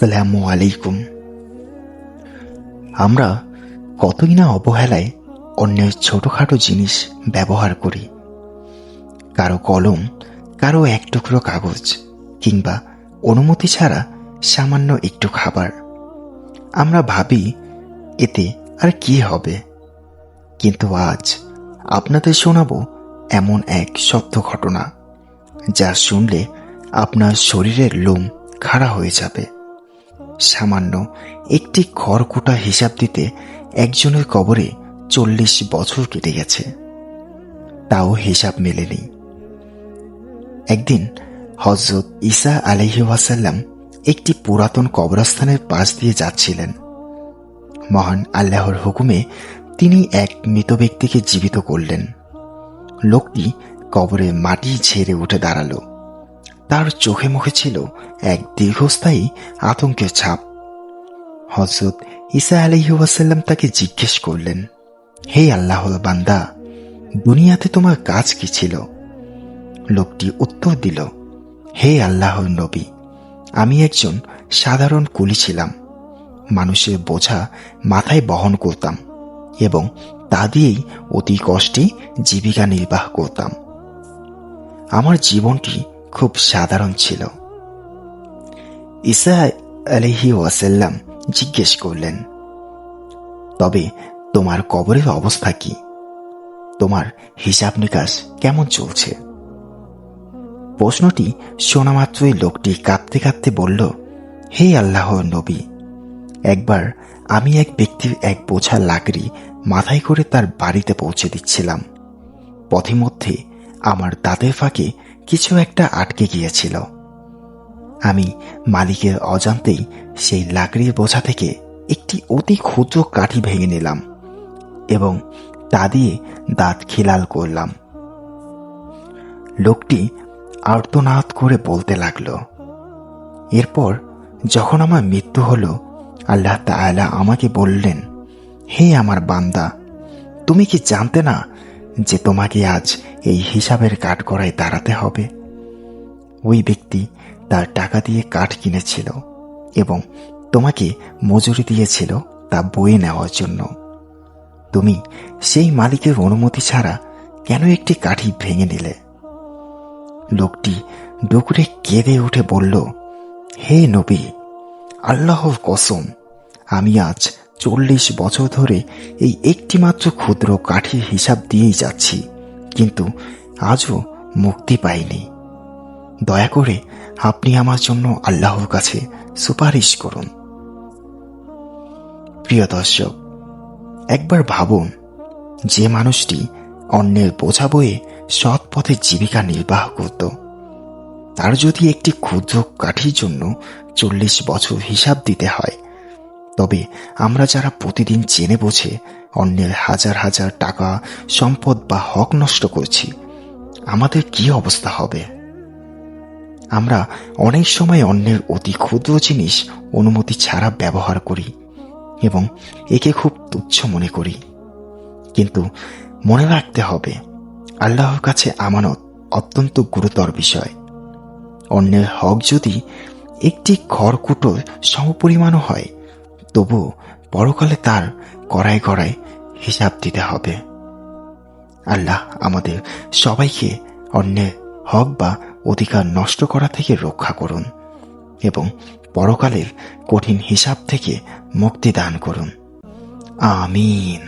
আসসালামু আলাইকুম। আমরা কতই না অবহেলায় অন্যের ছোটখাটো জিনিস ব্যবহার করি। কারো কলম, কারো এক টুকরো কাগজ, কিংবা অনুমতি ছাড়া সামান্য একটু খাবার। আমরা ভাবি এতে আর কি হবে, কিন্তু আজ আপনাদের শোনাবো এমন এক সত্য ঘটনা যা শুনলে আপনার শরীরের লোম খাড়া হয়ে যাবে। সামান্য একটি খড়কুটা হিসাব দিতে একজনের কবরে 40 বছর কেটে গেছে, তাও হিসাব মেলেনি। একদিন হযরত ঈসা আলাইহিস সালাম একটি পুরাতন কবরস্থানের পাশ দিয়ে যাচ্ছিলেন। মহান আল্লাহর হুকুমে তিনি এক মৃত ব্যক্তিকে জীবিত করলেন। লোকটি কবরে মাটি ঝেড়ে উঠে দাঁড়ালো। তার চোখে মুখে ছিল এক দীর্ঘস্থায়ী আতঙ্কের ছাপ। হযরত ঈসা আলাইহিস সালাম তাকে জিজ্ঞেস করলেন, হে আল্লাহর বান্দা, দুনিয়াতে তোমার কাজ কি ছিল? লোকটি উত্তর দিল, হে আল্লাহর নবী, আমি একজন সাধারণ কুলি ছিলাম। মানুষের বোঝা মাথায় বহন করতাম এবং তা দিয়েই অতি কষ্টে জীবিকা নির্বাহ করতাম। আমার জীবনটি খুব সাধারণ ছিল। ঈসা আলাইহিস সালাম জিজ্ঞেস করলেন, তবে তোমার কবরের অবস্থা কি? তোমার হিসাব নিকাশ কেমন চলছে? প্রশ্নটি শোনা মাত্রই লোকটি কাঁদতে কাঁদতে বলল, হে আল্লাহর নবী, একবার আমি এক ব্যক্তির এক বোঝা লাকড়ি মাথায় করে তার বাড়িতে পৌঁছে দিচ্ছিলাম। পথিমধ্যে আমার দাঁতের ফাঁকে কিছু একটা আটকে গিয়েছিল। আমি মালিকের অজান্তেই সেই লাকড়ির বোঝা থেকে একটি অতি ক্ষুদ্র কাঠি ভেঙে নিলাম এবং তা দিয়ে দাঁত খিলাল করলাম। লোকটি আর্তনাদ করে বলতে লাগলো, এরপর যখন আমার মৃত্যু হলো, আল্লাহ তাআলা আমাকে বললেন, হে আমার বান্দা, তুমি কি জানতে না যে তোমাকে আজ এই হিসাবের কাঠগড়ায় দাঁড়াতে হবে? ওই ব্যক্তি তার টাকা দিয়ে কাঠ কিনেছিল এবং তোমাকে মজুরি দিয়েছিল তা বয়ে নেওয়ার জন্য। তুমি সেই মালিকের অনুমতি ছাড়া কেন একটি কাঠি ভেঙে নিলে? লোকটি ডুকরে কেঁদে উঠে বলল, হে নবী, আল্লাহর কসম, আমি আজ 40 বছর ধরে এই একটি মাত্র ক্ষুদ্র কাঠির হিসাব দিয়েই যাচ্ছি, কিন্তু আজও মুক্তি পাইনি। দয়া করে আপনি আমার জন্য আল্লাহর কাছে সুপারিশ করুন। প্রিয় দর্শক, একবার ভাবুন, যে মানুষটি অন্যের বোঝা বয়ে সৎ পথে জীবিকা নির্বাহ করত, তার যদি একটি ক্ষুদ্র কাঠির জন্য 40 বছর হিসাব দিতে হয়, তবে আমরা যারা প্রতিদিন জেনে বুঝে অন্যের হাজার হাজার টাকা, সম্পদ বা হক নষ্ট করছি, আমাদের কি অবস্থা হবে? আমরা অনেক সময় অন্যের অতি ক্ষুদ্র জিনিস অনুমতি ছাড়া ব্যবহার করি এবং একে খুব তুচ্ছ মনে করি। কিন্তু মনে রাখতে হবে, আল্লাহর কাছে আমানত অত্যন্ত গুরুতর বিষয়। অন্যের হক যদি একটি খড়কুটোর সমপরিমাণও হয়, তবু পরকালে তার গড়ায় গড়ায় হিসাব দিতে হবে। আল্লাহ আমাদের সবাইকে অন্যের হক বা অধিকার নষ্ট করা থেকে রক্ষা করুন এবং পরকালের কঠিন হিসাব থেকে মুক্তি দান করুন। আমিন।